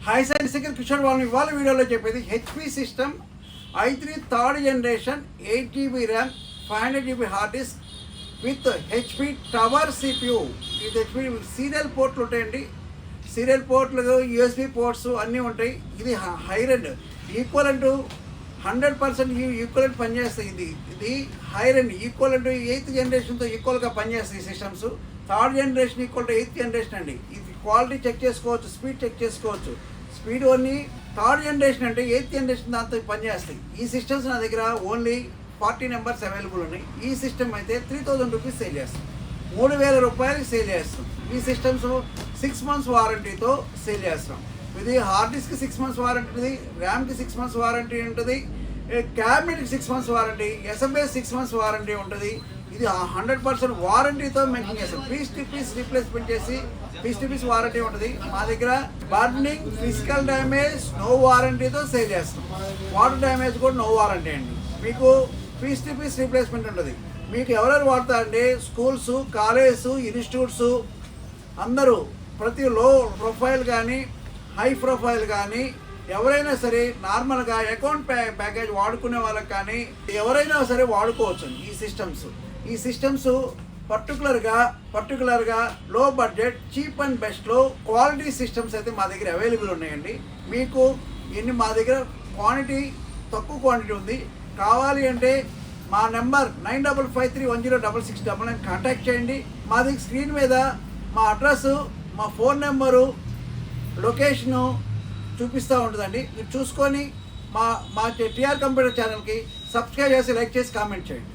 Hi sir, second Kishore వాళ్ళని ఇవాళ వీడియోలో చెప్పేది HP system i3 third generation 8GB RAM 500GB hard disk with HP tower CPU. ఇది HP serial పోర్ట్లు ఉంటాయండి, serial పోర్ట్లు USB ports అన్నీ ఉంటాయి. ఇది హై రెండ్ ఈక్వలెంట్ 100% ఈక్వలెంట్ పనిచేస్తాయి. ఇది హై రెండ్ ఈక్వలెంట్ 8th జనరేషన్తో ఈక్వల్గా పనిచేస్తాయి ఈ systems. Third generation equal to 8th generation అండి. ఇది క్వాలిటీ చెక్ చేసుకోవచ్చు, స్పీడ్ చెక్ చేసుకోవచ్చు. స్పీడ్ ఓన్లీ థర్డ్ జనరేషన్ అంటే 8th జనరేషన్ దాంతో పనిచేస్తాయి. ఈ సిస్టమ్స్ నా దగ్గర ఓన్లీ 40 నెంబర్స్ అవైలబుల్ ఉన్నాయి. ఈ సిస్టమ్ అయితే 3000 రూపీస్ సేల్ చేస్తాం, 3000 రూపాయలకి సేల్ చేస్తాం. ఈ సిస్టమ్స్ 6 months వారంటీతో సేల్ చేస్తాం. ఇది హార్డ్ డిస్క్ 6 months వారంటీ ఉంటుంది, ర్యామ్కి 6 months వారంటీ ఉంటుంది, క్యాబినెట్కి 6 months warranty, SMS 6 months warranty ఉంటుంది. ఇది 100% వారంటీతో మెయింటైన్ చేస్తాం. పీస్ టు పీస్ రీప్లేస్మెంట్ చేసి పీస్ టు పీస్ వారంటీ ఉంటుంది. మా దగ్గర బర్నింగ్, ఫిజికల్ డ్యామేజ్ నో వారంటీతో సేల్ చేస్తాం. వాటర్ డ్యామేజ్ కూడా నో వారంటీ అండి. మీకు పీస్ టు పీస్ రీప్లేస్మెంట్ ఉంటుంది. మీకు ఎవరెవరు వాడతారంటే స్కూల్స్, కాలేజెస్, ఇన్స్టిట్యూట్స్ అందరూ ప్రతి లో ప్రొఫైల్ కానీ హై ప్రొఫైల్ కానీ ఎవరైనా సరే నార్మల్గా అకౌంట్ ప్యాకేజ్ వాడుకునే వాళ్ళకి కానీ ఎవరైనా సరే వాడుకోవచ్చు ఈ సిస్టమ్స్ పర్టికులర్గా లో బడ్జెట్, చీప్ అండ్ బెస్ట్లో క్వాలిటీ సిస్టమ్స్ అయితే మా దగ్గర అవైలబుల్ ఉన్నాయండి. మీకు మా దగ్గర క్వాంటిటీ తక్కువ క్వాంటిటీ ఉంది. కావాలి అంటే మా నెంబర్ 9553106699 కాంటాక్ట్ చేయండి. మా దగ్గర స్క్రీన్ మీద మా అడ్రస్, మా ఫోన్ నెంబరు, లొకేషను చూపిస్తూ ఉంటుందండి. మీరు చూసుకొని మా టిఆర్ కంప్యూటర్ ఛానల్కి సబ్స్క్రైబ్ చేసి, లైక్ చేసి, కామెంట్ చేయండి.